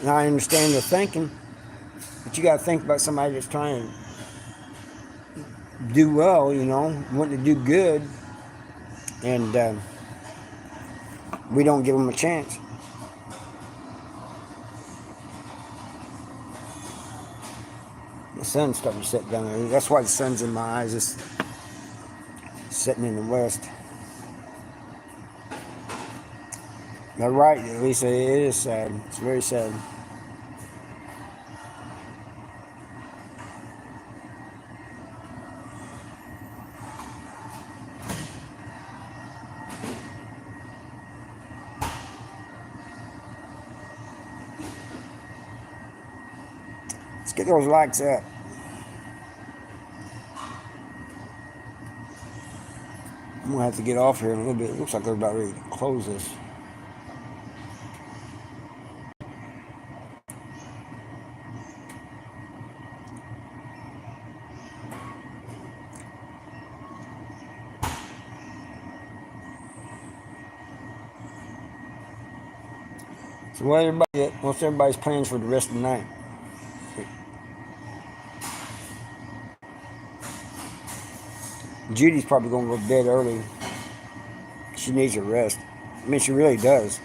And I understand their thinking, but you got to think about somebody that's trying to do well, wanting to do good, and we don't give them a chance. The sun's starting to set down there. That's why the sun's in my eyes, just setting in the west. They're right, Lisa. It is sad. It's very sad. Get those likes up. I'm gonna have to get off here in a little bit. It looks like they're about ready to close this. So what's everybody's plans for the rest of the night? Judy's probably gonna go to bed early. She needs a rest. I mean, she really does.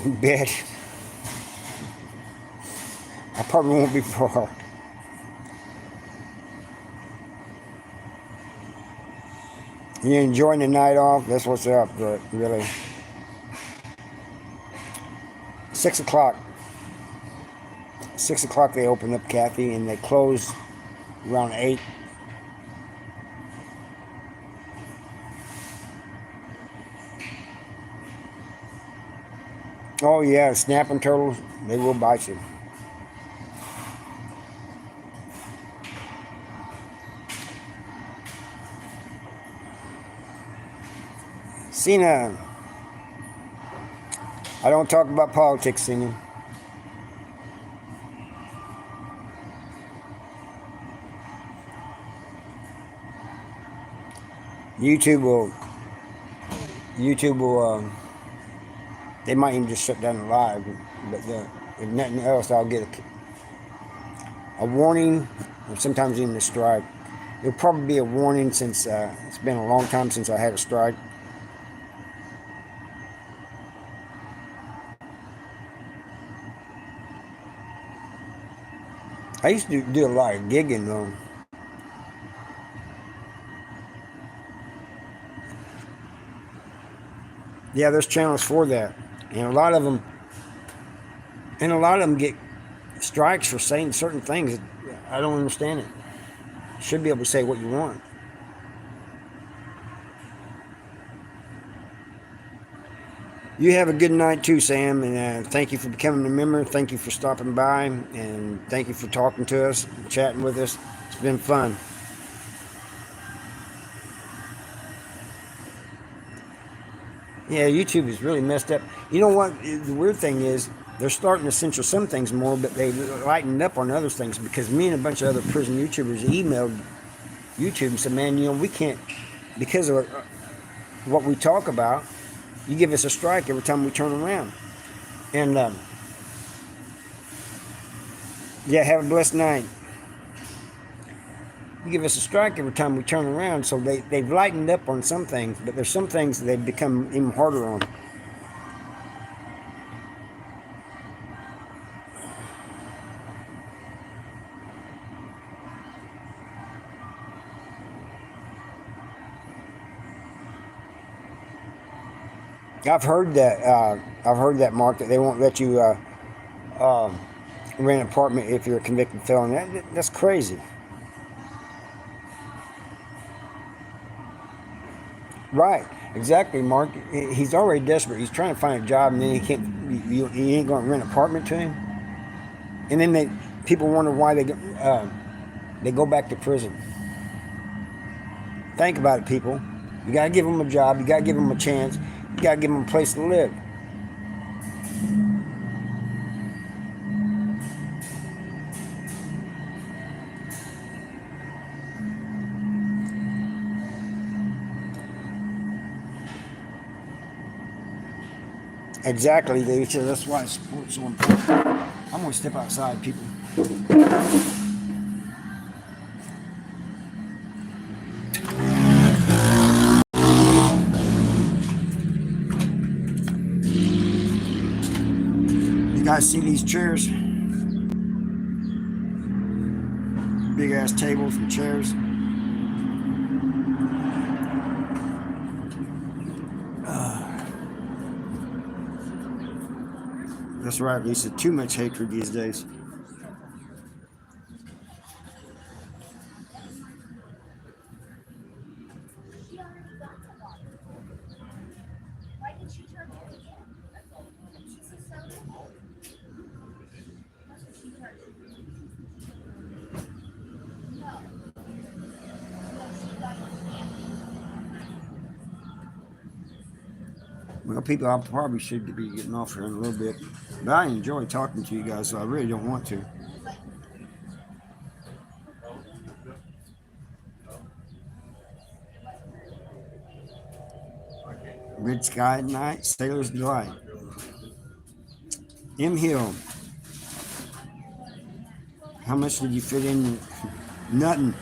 Bed. I probably won't be far. You enjoying the night off? That's what's up, but really. 6 o'clock. 6 o'clock they open up, Kathy, and they close around 8. Oh yeah, snapping turtles, they will bite you. Cena, I don't talk about politics, Cena. YouTube will, they might even just shut down the live, but if nothing else, I'll get a warning, or sometimes even a strike. It'll probably be a warning since it's been a long time since I had a strike. I used to do a lot of gigging though. Yeah, there's channels for that, and a lot of them get strikes for saying certain things. I don't understand it. You should be able to say what you want. You have a good night too, Sam, and thank you for becoming a member. Thank you for stopping by, and thank you for talking to us, chatting with us. It's been fun. Yeah, YouTube is really messed up. You know what? The weird thing is, they're starting to censor some things more, but they lightened up on other things, because me and a bunch of other prison YouTubers emailed YouTube and said, man, we can't, because of what we talk about, you give us a strike every time we turn around. And yeah, have a blessed night. You give us a strike every time we turn around. So they've lightened up on some things, but there's some things that they've become even harder on. I've heard that, Mark, that they won't let you rent an apartment if you're a convicted felon. That's crazy. Right, exactly, Mark. He's already desperate. He's trying to find a job, and then he can't. You ain't going to rent an apartment to him. And then people wonder why they go back to prison. Think about it, people. You got to give them a job. You got to give them a chance. You got to give them a place to live. Exactly, that's why sports so important. I'm going to step outside, people. You guys see these chairs? Big ass tables and chairs. That's right, Lisa. Too much hatred these days. Well, people, I probably should be getting off here in a little bit, but I enjoy talking to you guys, so I really don't want to. Red Sky at Night, Sailor's Delight. M Hill, how much did you fit in? Nothing.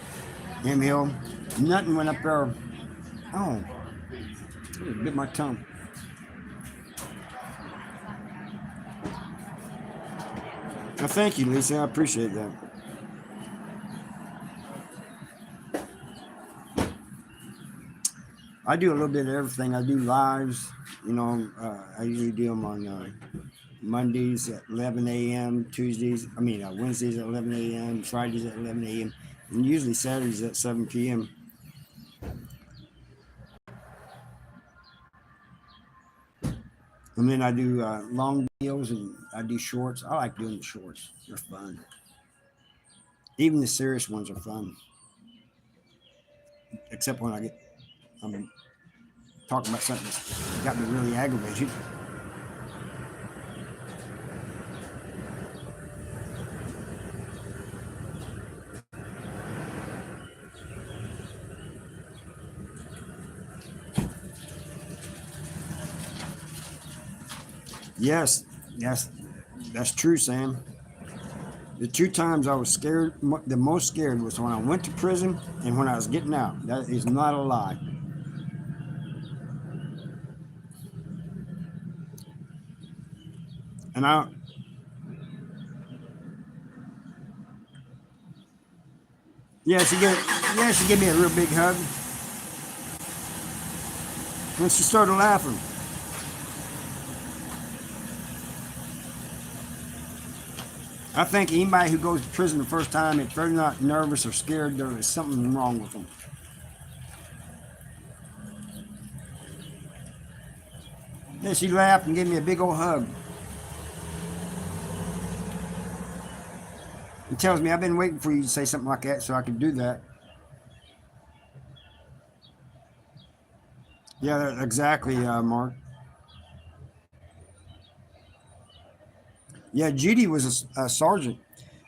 M Hill, nothing went up there. Oh, it bit my tongue. Well, thank you, Lisa. I appreciate that. I do a little bit of everything. I do lives. I usually do them on Mondays at 11 a.m., Wednesdays at 11 a.m., Fridays at 11 a.m., and usually Saturdays at 7 p.m. And then I do long videos and I do shorts. I like doing the shorts. They're fun. Even the serious ones are fun, except when I'm talking about something that's got me really aggravated. Yes, that's true, Sam. The two times I was scared, the most scared, was when I went to prison and when I was getting out. That is not a lie. And yeah, she gave me a real big hug. When she started laughing, I think anybody who goes to prison the first time, if they're not nervous or scared, there is something wrong with them. Then she laughed and gave me a big old hug. It tells me I've been waiting for you to say something like that so I could do that. Yeah, exactly, Mark. Yeah, Judy was a sergeant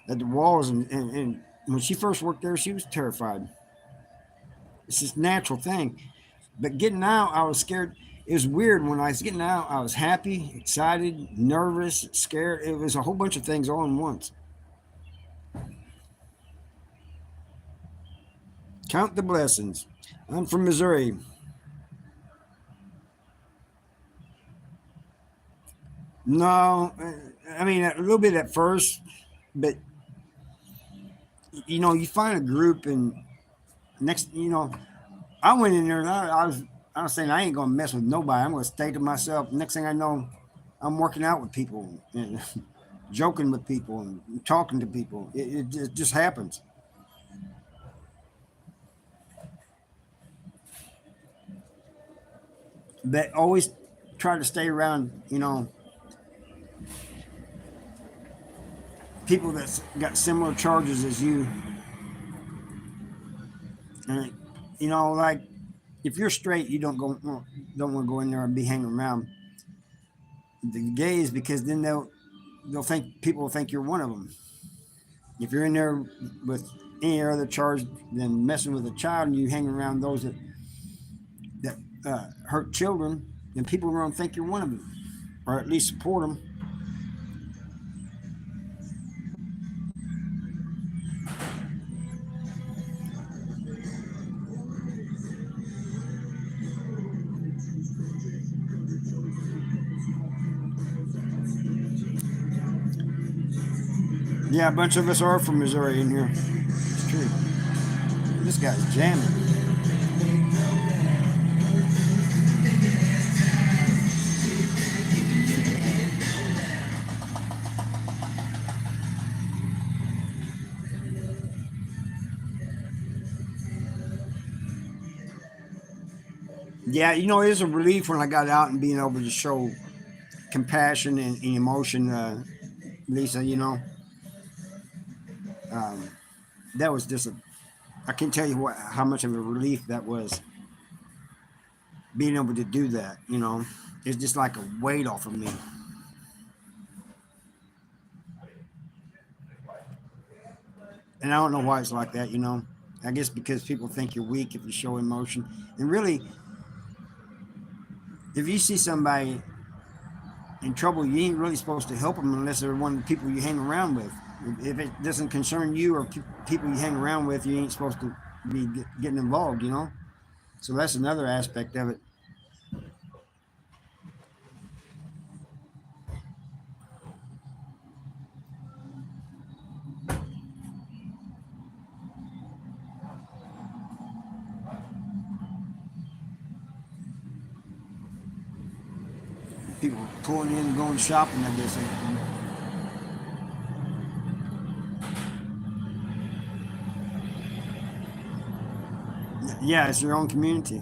at the walls, and when she first worked there, she was terrified. It's this natural thing. But getting out, I was scared. It was weird. When I was getting out, I was happy, excited, nervous, scared. It was a whole bunch of things all in once. Count the blessings. I'm from Missouri. No, I mean a little bit at first, but you find a group, and next, I went in there and I was saying I ain't gonna mess with nobody. I'm gonna stay to myself. Next thing I know, I'm working out with people and joking with people and talking to people. It just happens. But always try to stay around, people that's got similar charges as you. And like if you're straight, you don't want to go in there and be hanging around the gays, because then they'll think people will think you're one of them. If you're in there with any other charge than messing with a child, and you hang around those that hurt children, then people are going to think you're one of them, or at least support them. Yeah, a bunch of us are from Missouri in here. It's true. This guy's jamming. Yeah, it was a relief when I got out and being able to show compassion and emotion, Lisa. um, that was just a, I can't tell you what how much of a relief that was being able to do that. It's just like a weight off of me. And I don't know why it's like that. I guess because people think you're weak if you show emotion. And really, if you see somebody in trouble, you ain't really supposed to help them unless they're one of the people you hang around with. If it doesn't concern you or people you hang around with, you ain't supposed to be getting involved. So that's another aspect of it. People pulling in and going shopping, I guess. Yeah, it's your own community.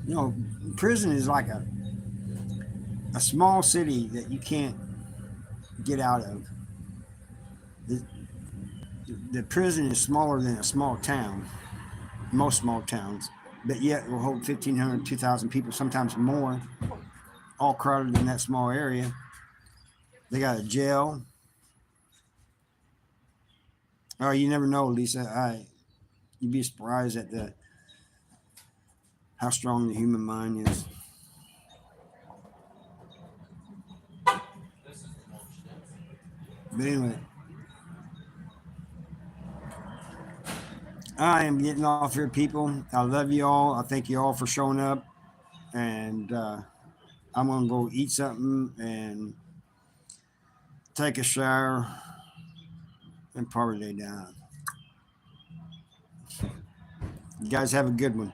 You know, Prison is like a small city that you can't get out of. The, the prison is smaller than a small town, most small towns, but yet will hold 1,500, 2,000 people, sometimes more, all crowded in that small area. They got a jail. Oh, you never know, Lisa. You'd be surprised at the how strong the human mind is. But anyway, I am getting off here, people. I love you all. I thank you all for showing up, and I'm gonna go eat something and take a shower and probably lay down. You guys have a good one.